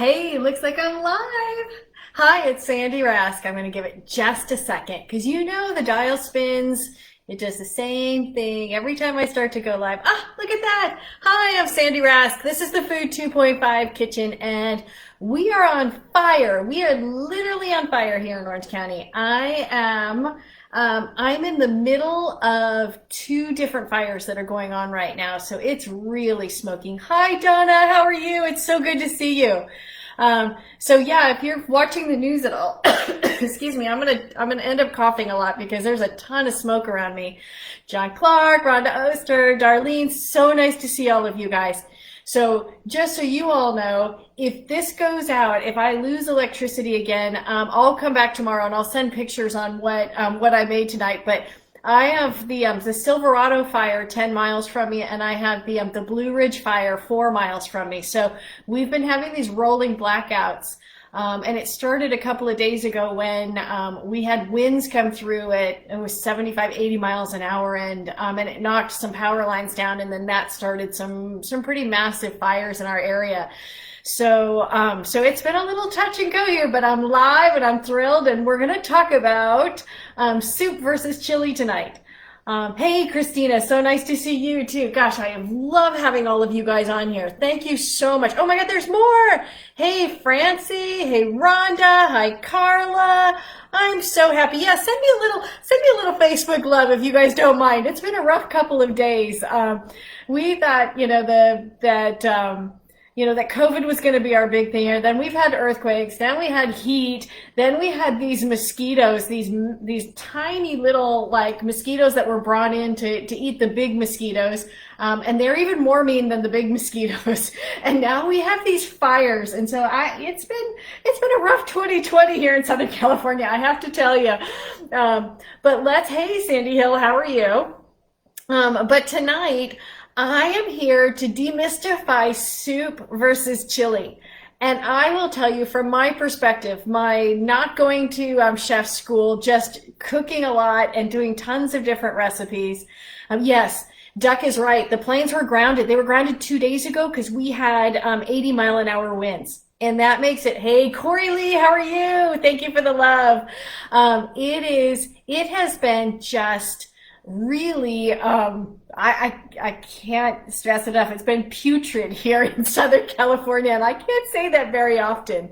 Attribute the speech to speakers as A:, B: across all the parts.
A: Hey, looks like I'm live. Hi, it's Sandy Rask. I'm going to give it just a second because you know the dial spins. It does the same thing every time I start to go live. Ah, look at that. Hi, I'm Sandy Rask. This is the Food 2.5 Kitchen and we are on fire. We are literally on fire here in Orange County. I'm in the middle of two different fires that are going on right now, so it's really smoking. Hi, Donna. How are you? It's so good to see you. So yeah, if you're watching the news at all, excuse me, I'm gonna end up coughing a lot because there's a ton of smoke around me. John Clark, Rhonda Oster, Darlene, so nice to see all of you guys. So just so you all know, if this goes out, if I lose electricity again, I'll come back tomorrow and I'll send pictures on what I made tonight. But I have the Silverado fire 10 miles from me, and I have the Blue Ridge fire 4 miles from me. So we've been having these rolling blackouts. And it started a couple of days ago when we had winds come through it was 75, 80 miles an hour, and it knocked some power lines down, and then that started some pretty massive fires in our area. So it's been a little touch and go here, but I'm live and I'm thrilled, and we're going to talk about soup versus chili tonight. Hey, Christina, so nice to see you too. Gosh, I love having all of you guys on here. Thank you so much. Oh my God, there's more. Hey, Francie. Hey, Rhonda. Hi, Carla. I'm so happy. Yeah, send me a little Facebook love if you guys don't mind. It's been a rough couple of days. We thought, that COVID was going to be our big thing here. Then we've had earthquakes. Then we had heat. Then we had these mosquitoes, these tiny little like mosquitoes that were brought in to eat the big mosquitoes. And they're even more mean than the big mosquitoes. And now we have these fires. And so it's been a rough 2020 here in Southern California, I have to tell you. Hey, Sandy Hill, how are you? But tonight, I am here to demystify soup versus chili. And I will tell you from my perspective, my not going to chef school, just cooking a lot and doing tons of different recipes. Yes, Duck is right. The planes were grounded. They were grounded 2 days ago because we had 80-mile-an-hour winds. And that makes it, hey, Corey Lee, how are you? Thank you for the love. It has been just really, I can't stress enough. It's been putrid here in Southern California, and I can't say that very often.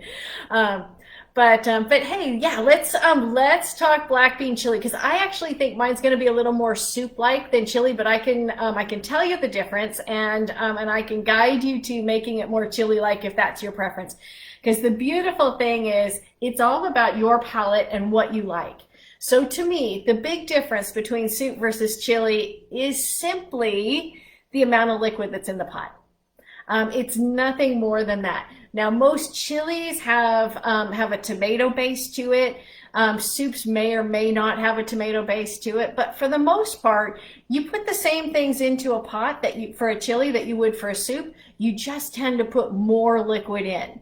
A: But hey, yeah, let's talk black bean chili because I actually think mine's going to be a little more soup-like than chili, but I can tell you the difference, and I can guide you to making it more chili-like if that's your preference. Because the beautiful thing is, it's all about your palate and what you like. So to me, the big difference between soup versus chili is simply the amount of liquid that's in the pot. It's nothing more than that. Now, most chilies have a tomato base to it. Soups may or may not have a tomato base to it, but for the most part, you put the same things into a pot for a chili that you would for a soup. You just tend to put more liquid in.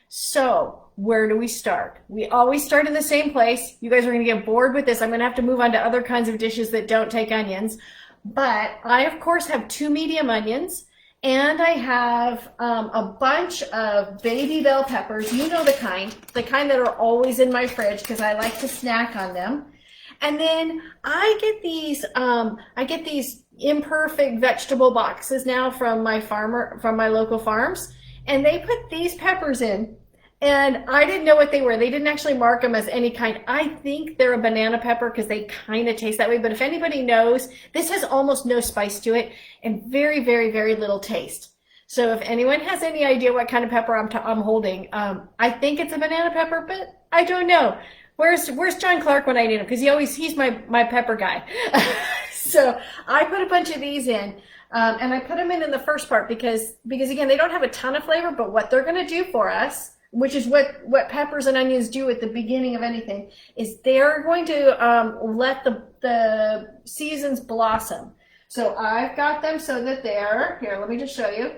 A: So where do we start? We always start in the same place. You guys are going to get bored with this. I'm going to have to move on to other kinds of dishes that don't take onions. But I, of course, have 2 medium onions, and I have a bunch of baby bell peppers. You know the kind that are always in my fridge because I like to snack on them. And then I get these imperfect vegetable boxes now from my local farms, and they put these peppers in. And I didn't know what they were. They didn't actually mark them as any kind. I think they're a banana pepper because they kind of taste that way. But if anybody knows, this has almost no spice to it and very, very, very little taste. So if anyone has any idea what kind of pepper I'm holding, I think it's a banana pepper, but I don't know. Where's John Clark when I need him? Because he's my pepper guy. So I put a bunch of these in. And I put them in the first part because again, they don't have a ton of flavor, but what they're going to do for us, which is what peppers and onions do at the beginning of anything, is they're going to let the seasons blossom. So I've got them so that here, let me just show you.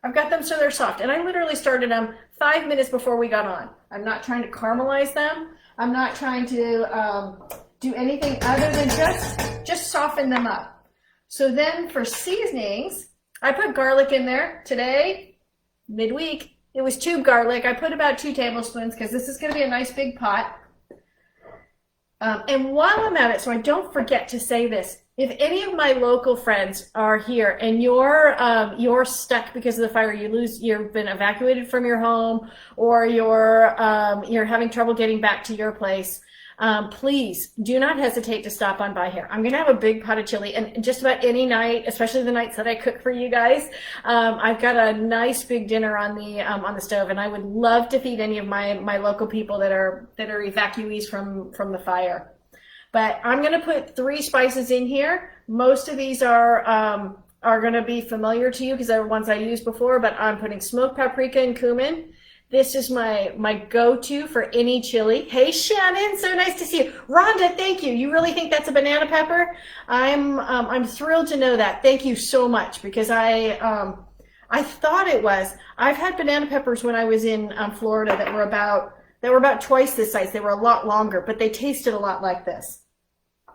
A: I've got them so they're soft. And I literally started them 5 minutes before we got on. I'm not trying to caramelize them. I'm not trying to do anything other than just soften them up. So then for seasonings, I put garlic in there today, midweek. It was tube garlic. I put about 2 tablespoons because this is going to be a nice big pot. And while I'm at it, so I don't forget to say this, if any of my local friends are here and you're stuck because of the fire, you've been evacuated from your home, or you're having trouble getting back to your place, please do not hesitate to stop on by here. I'm going to have a big pot of chili, and just about any night, especially the nights that I cook for you guys, I've got a nice big dinner on the stove, and I would love to feed any of my local people that are evacuees from the fire. But I'm going to put 3 spices in here. Most of these are going to be familiar to you because they're ones I used before, but I'm putting smoked paprika and cumin. This is my go-to for any chili. Hey, Shannon, so nice to see you. Rhonda, thank you. You really think that's a banana pepper? I'm thrilled to know that. Thank you so much, because I thought it was. I've had banana peppers when I was in Florida that were about twice this size. They were a lot longer, but they tasted a lot like this.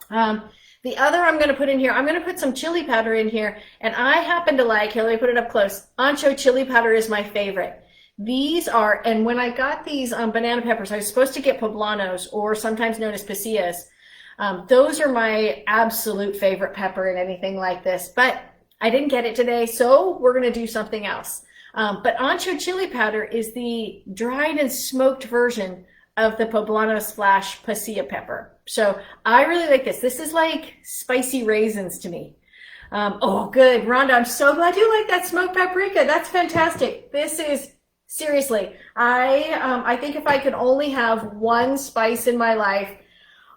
A: The other I'm going to put in here, I'm going to put some chili powder in here, and I happen to like, here, let me put it up close. Ancho chili powder is my favorite. These are, and when I got these banana peppers, I was supposed to get poblanos, or sometimes known as pasillas. Those are my absolute favorite pepper in anything like this, but I didn't get it today, so we're going to do something else. But ancho chili powder is the dried and smoked version of the poblano / pasilla pepper. So I really like this. This is like spicy raisins to me. Oh, good. Rhonda, I'm so glad you like that smoked paprika. That's fantastic. This is, seriously, I think if I could only have one spice in my life,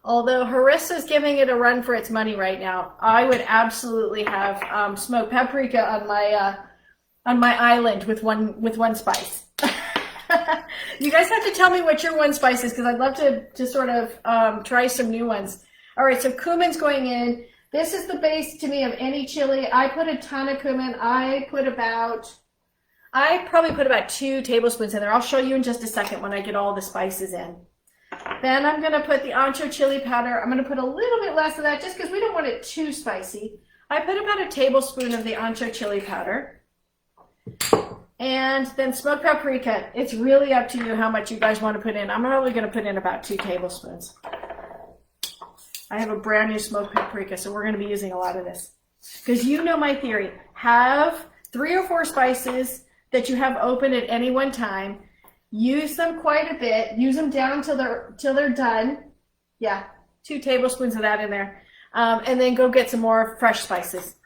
A: although Harissa's giving it a run for its money right now, I would absolutely have smoked paprika on my island with one spice. You guys have to tell me what your one spice is, because I'd love to sort of try some new ones. All right, so cumin's going in. This is the base to me of any chili. I put a ton of cumin. I probably put about 2 tablespoons in there. I'll show you in just a second when I get all the spices in. Then I'm going to put the ancho chili powder. I'm going to put a little bit less of that just because we don't want it too spicy. I put about a tablespoon of the ancho chili powder. And then smoked paprika. It's really up to you how much you guys want to put in. I'm probably going to put in about 2 tablespoons. I have a brand new smoked paprika, so we're going to be using a lot of this. Because you know my theory. Have 3 or 4 spices that you have open at any one time. Use them quite a bit. Use them down till they're done. Yeah, 2 tablespoons of that in there. And then go get some more fresh spices,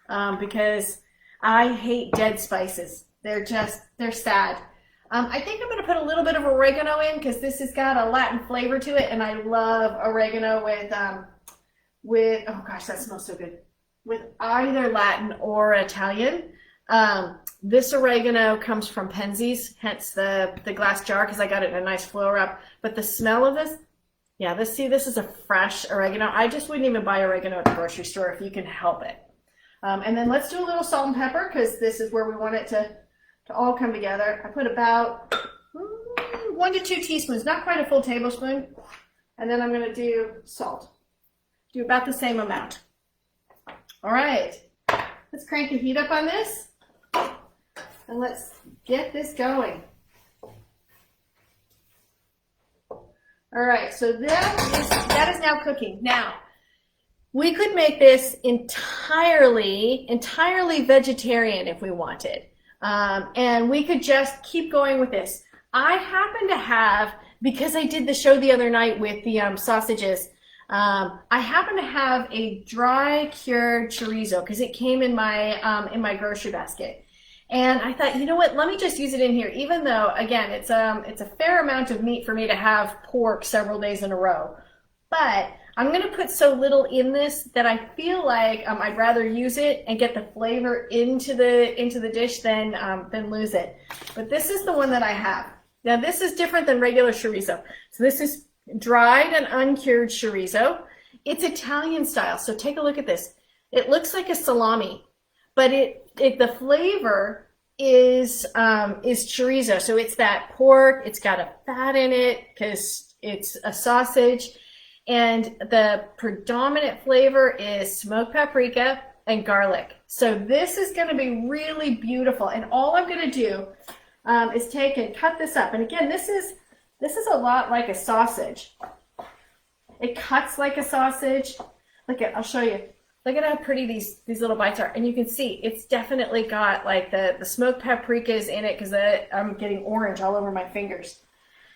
A: because I hate dead spices. They're sad. I think I'm going to put a little bit of oregano in, because this has got a Latin flavor to it, and I love oregano with oh gosh, that smells so good, with either Latin or Italian. This oregano comes from Penzeys, hence the glass jar, because I got it in a nice flow wrap. But the smell of this, yeah, this is a fresh oregano. I just wouldn't even buy oregano at the grocery store if you can help it. And then let's do a little salt and pepper, because this is where we want it to all come together. I put about 1 to 2 teaspoons, not quite a full tablespoon. And then I'm going to do salt. Do about the same amount. All right, let's crank the heat up on this, and let's get this going. All right, so that is now cooking. Now, we could make this entirely vegetarian if we wanted. And we could just keep going with this. I happen to have, because I did the show the other night with the sausages, I happen to have a dry cured chorizo, because it came in my grocery basket. And I thought, you know what, let me just use it in here, even though, again, it's a fair amount of meat for me to have pork several days in a row. But I'm going to put so little in this that I feel like I'd rather use it and get the flavor into the dish than lose it. But this is the one that I have. Now this is different than regular chorizo. So this is dried and uncured chorizo. It's Italian style. So take a look at this. It looks like a salami, but the flavor is chorizo. So it's that pork. It's got a fat in it because it's a sausage. And the predominant flavor is smoked paprika and garlic. So this is going to be really beautiful. And all I'm going to do is take and cut this up. And again, this is a lot like a sausage. It cuts like a sausage. Look at, I'll show you. Look at how pretty these little bites are. And you can see it's definitely got like the smoked paprikas in it, because I'm getting orange all over my fingers.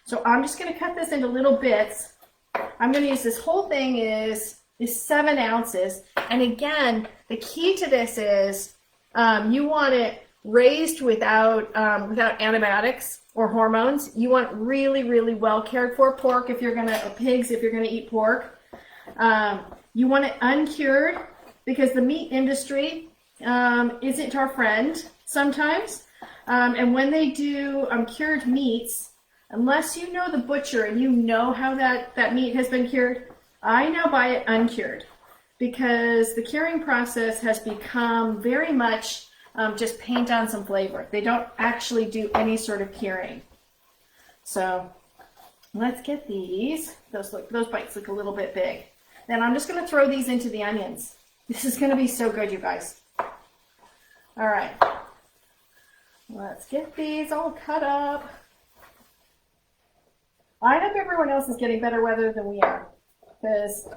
A: So I'm just going to cut this into little bits. I'm going to use this whole thing is 7 ounces. And again, the key to this is you want it raised without antibiotics or hormones. You want really, really well cared for pork if you're going to, pigs if you're going to eat pork. You want it uncured, because the meat industry isn't our friend sometimes. And when they do cured meats, unless you know the butcher and you know how that meat has been cured, I now buy it uncured, because the curing process has become very much just paint on some flavor. They don't actually do any sort of curing. So let's get these. Those bites look a little bit big. Then I'm just going to throw these into the onions. This is going to be so good, you guys. All right. Let's get these all cut up. I hope everyone else is getting better weather than we are, because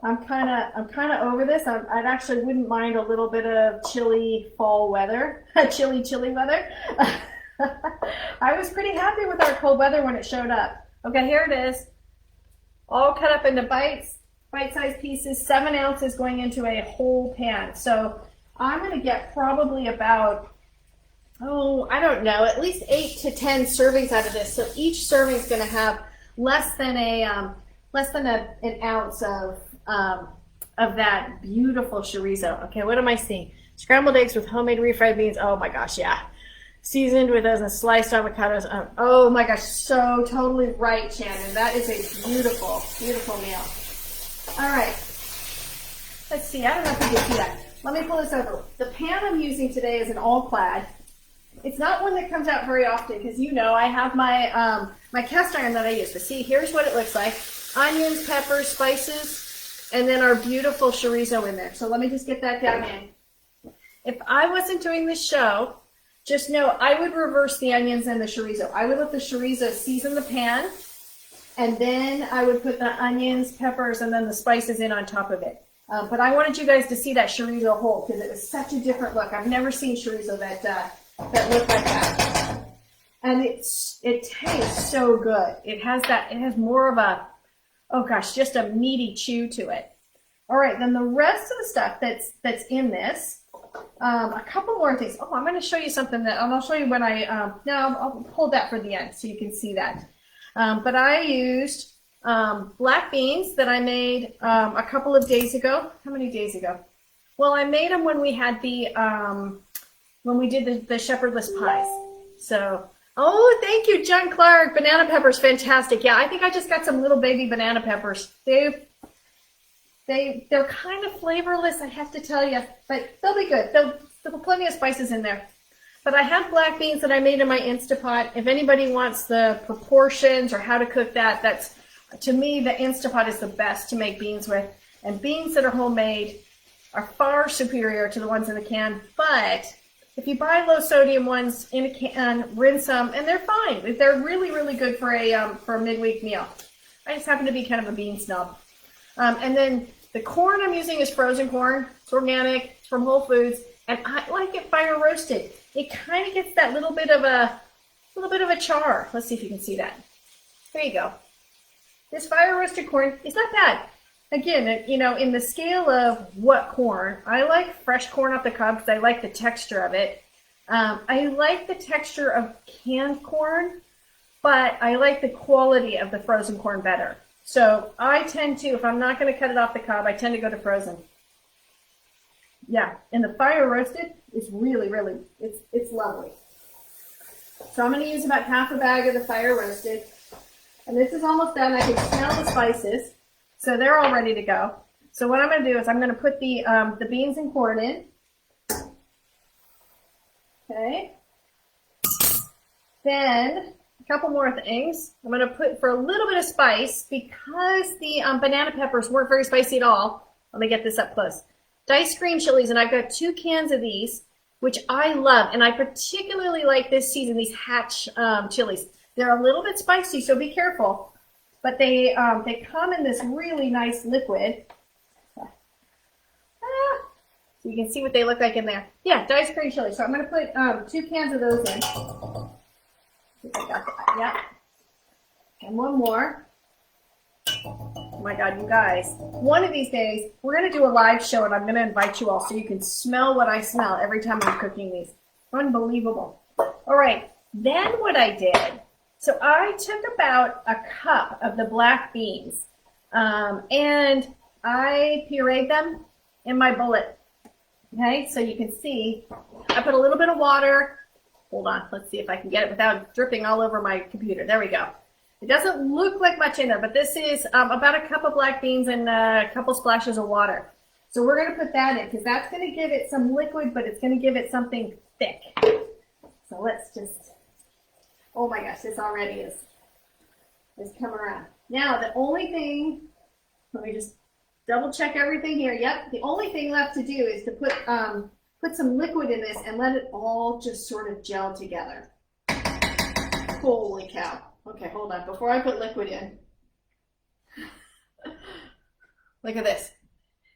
A: I'm kind of over this. I actually wouldn't mind a little bit of chilly fall weather, chilly weather. I was pretty happy with our cold weather when it showed up. Okay, here it is. All cut up into bite-sized pieces, 7 ounces going into a whole pan. So I'm going to get probably about, I don't know, at least 8 to 10 servings out of this. So each serving is going to have less than an ounce of that beautiful chorizo. Okay, what am I seeing? Scrambled eggs with homemade refried beans. Oh my gosh, yeah. Seasoned with those sliced avocados. Oh my gosh, so totally right, Shannon. That is a beautiful, beautiful meal. All right. Let's see. I don't know if you can see that. Let me pull this over. The pan I'm using today is an all-clad. It's not one that comes out very often, because you know I have my my cast iron that I use. But see, here's what it looks like. Onions, peppers, spices, and then our beautiful chorizo in there. So let me just get that down in. If I wasn't doing this show, just know I would reverse the onions and the chorizo. I would let the chorizo season the pan, and then I would put the onions, peppers, and then the spices in on top of it. But I wanted you guys to see that chorizo whole, because it was such a different look. I've never seen chorizo that looked like that. And it tastes so good. It has more of a, oh gosh, just a meaty chew to it. All right, then the rest of the stuff that's in this, a couple more things. Oh, I'm going to show you something that, and I'll show you when I'll hold that for the end so you can see that. But I used black beans that I made a couple of days ago. How many days ago? Well, I made them when we had when we did the shepherdless pies. So, oh, thank you, John Clark. Banana peppers, fantastic. Yeah, I think I just got some little baby banana peppers. They're kind of flavorless, I have to tell you, but they'll be good. There'll be plenty of spices in there. But I have black beans that I made in my Instapot. If anybody wants the proportions or how to cook that, that's, to me, the Instapot is the best to make beans with. And beans that are homemade are far superior to the ones in the can. But if you buy low sodium ones in a can, rinse them, and they're fine. They're really, really good for a midweek meal. I just happen to be kind of a bean snub. And then the corn I'm using is frozen corn. It's organic. It's from Whole Foods, and I like it fire roasted. It kind of gets that little bit of a char. Let's see if you can see that. There you go. This fire roasted corn is not bad. Again, you know, in the scale of what corn, I like fresh corn off the cob because I like the texture of it. I like the texture of canned corn, but I like the quality of the frozen corn better. So I tend to, if I'm not going to cut it off the cob, I tend to go to frozen. Yeah, and the fire roasted is really, really, it's lovely. So I'm going to use about half a bag of the fire roasted. And this is almost done. I can smell the spices. So they're all ready to go. So what I'm going to do is I'm going to put the beans and corn in. Okay. Then a couple more things. I'm going to put for a little bit of spice because the banana peppers weren't very spicy at all. Let me get this up close. Diced green chilies, and I've got 2 cans of these. which I love. And I particularly like this season, these hatch chilies. They're a little bit spicy, so be careful. But they come in this really nice liquid. So you can see what they look like in there. Yeah, diced green chili. So I'm going to put 2 cans of those in. See if I got that. Yeah. And one more. Oh my God, you guys. One of these days, we're going to do a live show, and I'm going to invite you all so you can smell what I smell every time I'm cooking these. Unbelievable. All right. Then what I did, so I took about a cup of the black beans, and I pureed them in my bullet. Okay, so you can see, I put a little bit of water. Hold on, let's see if I can get it without dripping all over my computer. There we go. It doesn't look like much in there, but this is about a cup of black beans and a couple splashes of water. So we're going to put that in because that's going to give it some liquid, but it's going to give it something thick. So let's just, oh my gosh, this already is coming around. Now, the only thing, let me just double check everything here. Yep, the only thing left to do is to put some liquid in this and let it all just sort of gel together. Holy cow. Okay, hold on. Before I put liquid in, look at this.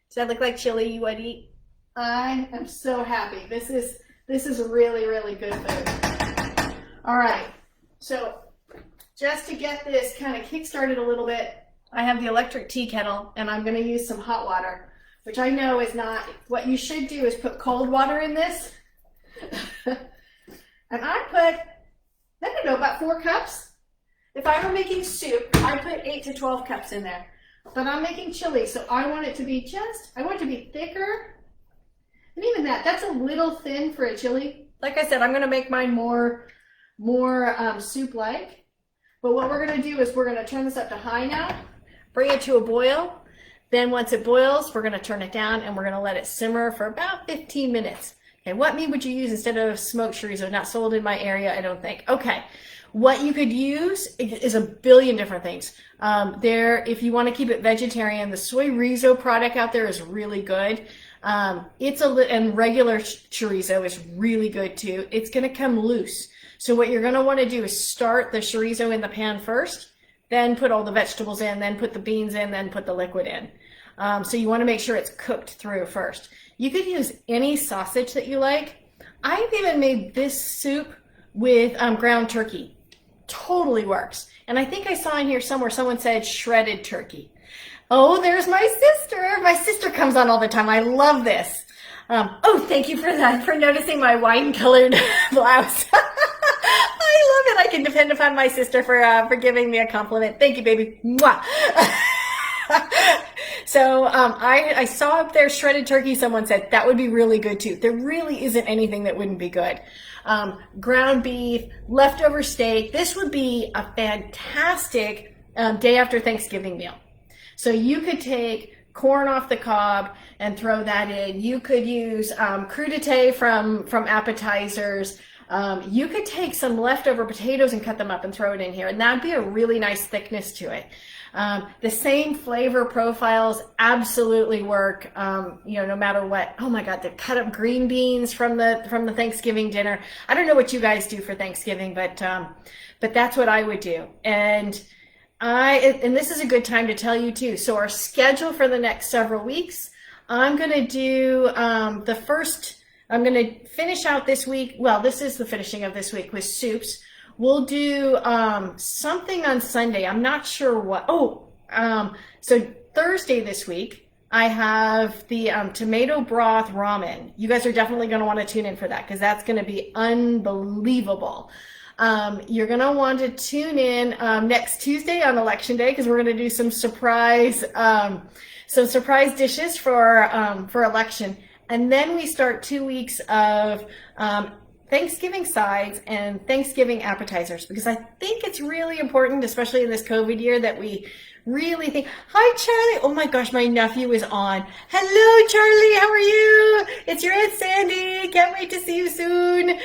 A: Does that look like chili you would eat? I am so happy. This is really, really good food. All right, so just to get this kind of kick-started a little bit, I have the electric tea kettle, and I'm going to use some hot water, which I know is not, what you should do is put cold water in this. And I put, I don't know, about 4 cups. If I were making soup, I'd put 8 to 12 cups in there. But I'm making chili, so I want it to be I want it to be thicker. And even that's a little thin for a chili. Like I said, I'm going to make mine more soup-like. But what we're going to do is we're going to turn this up to high now, bring it to a boil. Then once it boils, we're going to turn it down and we're going to let it simmer for about 15 minutes. Okay, what meat would you use instead of smoked chorizo? Not sold in my area, I don't think. Okay. What you could use is a billion different things. If you want to keep it vegetarian, the soy rizo product out there is really good. And regular chorizo is really good too. It's going to come loose. So what you're going to want to do is start the chorizo in the pan first, then put all the vegetables in, then put the beans in, then put the liquid in. So you want to make sure it's cooked through first. You could use any sausage that you like. I've even made this soup with ground turkey. Totally works. And I think I saw in here somewhere someone said shredded turkey. Oh, there's my sister. My sister comes on all the time. I love this. Oh, thank you for that, for noticing my wine-colored blouse. I love it. I can depend upon my sister for giving me a compliment. Thank you, baby. Mwah. So I saw up there shredded turkey. Someone said that would be really good too. There really isn't anything that wouldn't be good. Ground beef, leftover steak. This would be a fantastic day after Thanksgiving meal. So you could take corn off the cob and throw that in. You could use crudité from appetizers. You could take some leftover potatoes and cut them up and throw it in here, and that'd be a really nice thickness to it. The same flavor profiles absolutely work, no matter what. Oh my God, the cut up green beans from the Thanksgiving dinner. I don't know what you guys do for Thanksgiving, but that's what I would do. And this is a good time to tell you too. So our schedule for the next several weeks, I'm going to do I'm going to finish out this week. Well, this is the finishing of this week with soups. We'll do something on Sunday. I'm not sure what. So Thursday this week, I have the tomato broth ramen. You guys are definitely going to want to tune in for that because that's going to be unbelievable. You're going to want to tune in next Tuesday on Election Day because we're going to do some surprise dishes for election. And then we start 2 weeks of Thanksgiving sides and Thanksgiving appetizers, because I think it's really important, especially in this COVID year, that we really think, hi Charlie, oh my gosh, my nephew is on. Hello Charlie, how are you? It's your Aunt Sandy, can't wait to see you soon.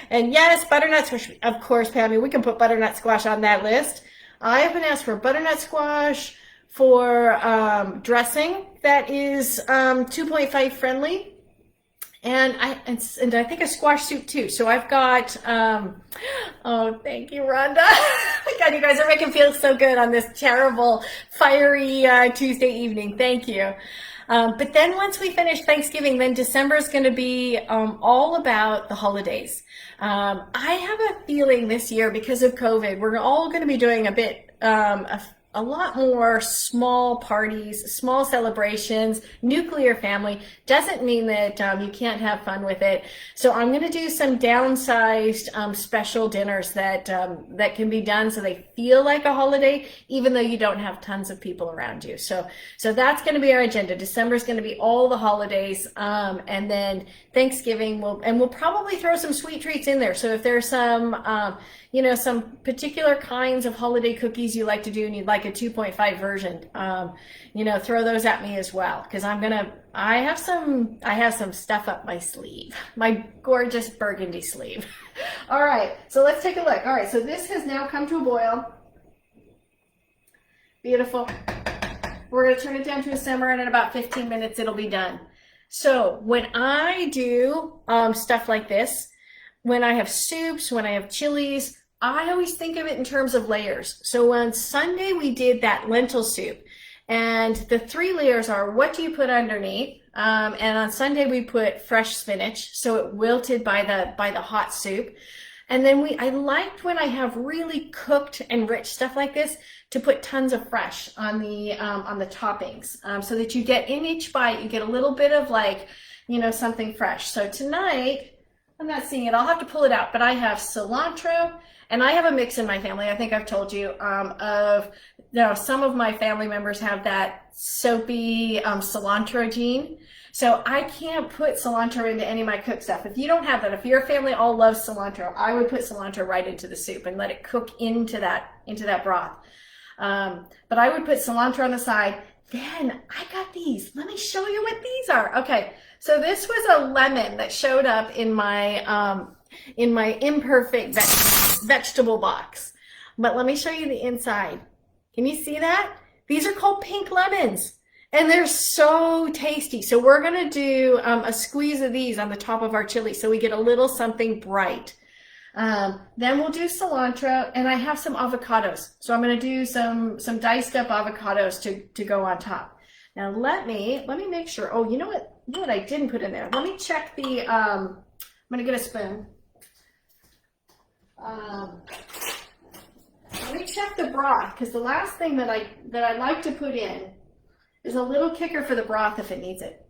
A: And yes, butternut squash, of course, Pammy, we can put butternut squash on that list. I have been asked for butternut squash, for dressing that is 2.5 friendly, And I think a squash soup too. So I've got, oh, thank you, Rhonda. God, you guys are making me feel so good on this terrible, fiery Tuesday evening. Thank you. But then once we finish Thanksgiving, then December is going to be all about the holidays. I have a feeling this year, because of COVID, we're all going to be doing a lot more small parties, small celebrations. Nuclear family doesn't mean that you can't have fun with it. So I'm going to do some downsized special dinners that can be done so they feel like a holiday, even though you don't have tons of people around you. So that's going to be our agenda. December is going to be all the holidays, and then Thanksgiving we'll probably throw some sweet treats in there. So if there's some some particular kinds of holiday cookies you like to do and you'd like a 2.5 version, throw those at me as well. Because I have some stuff up my sleeve, my gorgeous burgundy sleeve. All right, so let's take a look. All right, so this has now come to a boil. Beautiful. We're gonna turn it down to a simmer, and in about 15 minutes, it'll be done. So when I do stuff like this, when I have soups, when I have chilies, I always think of it in terms of layers. So on Sunday, we did that lentil soup. And the 3 layers are, what do you put underneath? And on Sunday, we put fresh spinach, so it wilted by the hot soup. And then I liked, when I have really cooked and rich stuff like this, to put tons of fresh on the toppings, so that you get, in each bite, you get a little bit of something fresh. So tonight, I'm not seeing it. I'll have to pull it out, but I have cilantro, and I have a mix in my family. I think I've told you some of my family members have that soapy cilantro gene. So I can't put cilantro into any of my cooked stuff. If you don't have that, if your family all loves cilantro, I would put cilantro right into the soup and let it cook into that broth. But I would put cilantro on the side. Then I got these. Let me show you what these are. Okay, so this was a lemon that showed up in my imperfect vegetable box. But let me show you the inside. Can you see that? These are called pink lemons, and they're so tasty. So we're gonna do a squeeze of these on the top of our chili, so we get a little something bright. Then we'll do cilantro, and I have some avocados. So I'm going to do some diced up avocados to go on top. Now let me make sure. Oh, you know what I didn't put in there? Let me check the, I'm going to get a spoon. Let me check the broth, because the last thing that I like to put in is a little kicker for the broth if it needs it.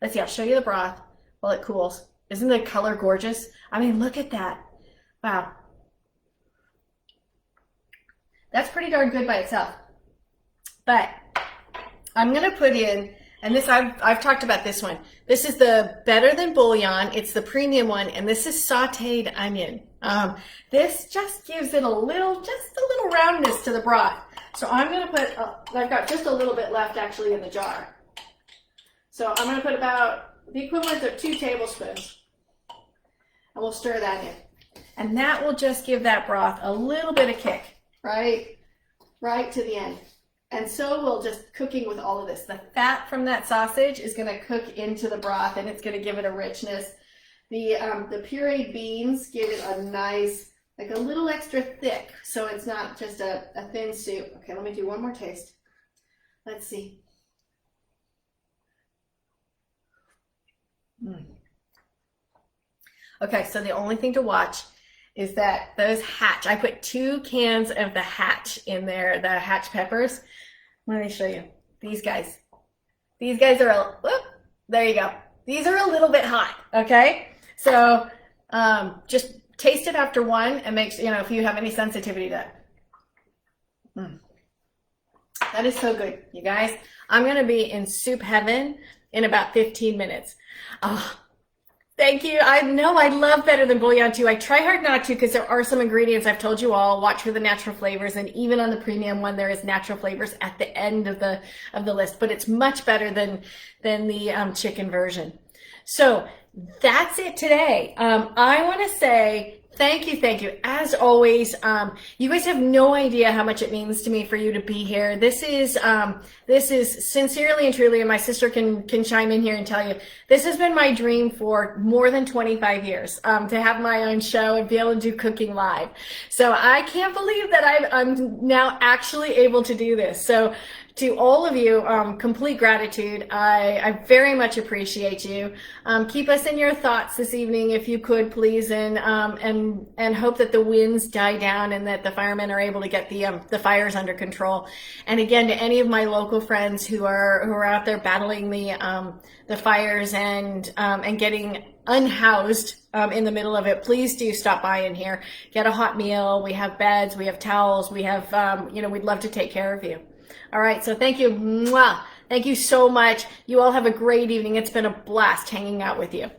A: Let's see, I'll show you the broth while it cools. Isn't the color gorgeous? I mean, look at that. Wow. That's pretty darn good by itself. But I'm going to put in, and this I've talked about this one. This is the Better Than Bouillon. It's the premium one, and this is sautéed onion. This just gives it just a little roundness to the broth. So I'm going to put, I've got just a little bit left actually in the jar. So I'm going to put about the equivalent of 2 tablespoons, and we'll stir that in. And that will just give that broth a little bit of kick, right to the end. And so we'll just cooking with all of this. The fat from that sausage is going to cook into the broth, and it's going to give it a richness. The pureed beans give it a nice, like a little extra thick, so it's not just a thin soup. Okay, let me do one more taste. Let's see. Okay, so the only thing to watch is that those Hatch, I put 2 cans of the Hatch in there, the Hatch peppers. Let me show you. These guys are, there you go. These are a little bit hot, okay? So just taste it after one and make sure, if you have any sensitivity to that. That is so good, you guys. I'm gonna be in soup heaven in about 15 minutes. Oh, thank you. I know I love Better Than Bouillon too. I try hard not to, because there are some ingredients I've told you all. Watch for the natural flavors, and even on the premium one, there is natural flavors at the end of the list. But it's much better than the chicken version. So that's it today. I want to say Thank you, thank you. As always, you guys have no idea how much it means to me for you to be here. This is sincerely and truly, and my sister can chime in here and tell you, this has been my dream for more than 25 years, to have my own show and be able to do cooking live. So I can't believe that I'm now actually able to do this. So to all of you, complete gratitude. I very much appreciate you. Keep us in your thoughts this evening, if you could, please, and hope that the winds die down and that the firemen are able to get the fires under control. And again, to any of my local friends who are out there battling the fires and getting unhoused in the middle of it, please do stop by in here. Get a hot meal. We have beds. We have towels. We have we'd love to take care of you. All right, so thank you. Mwah. Thank you so much. You all have a great evening. It's been a blast hanging out with you.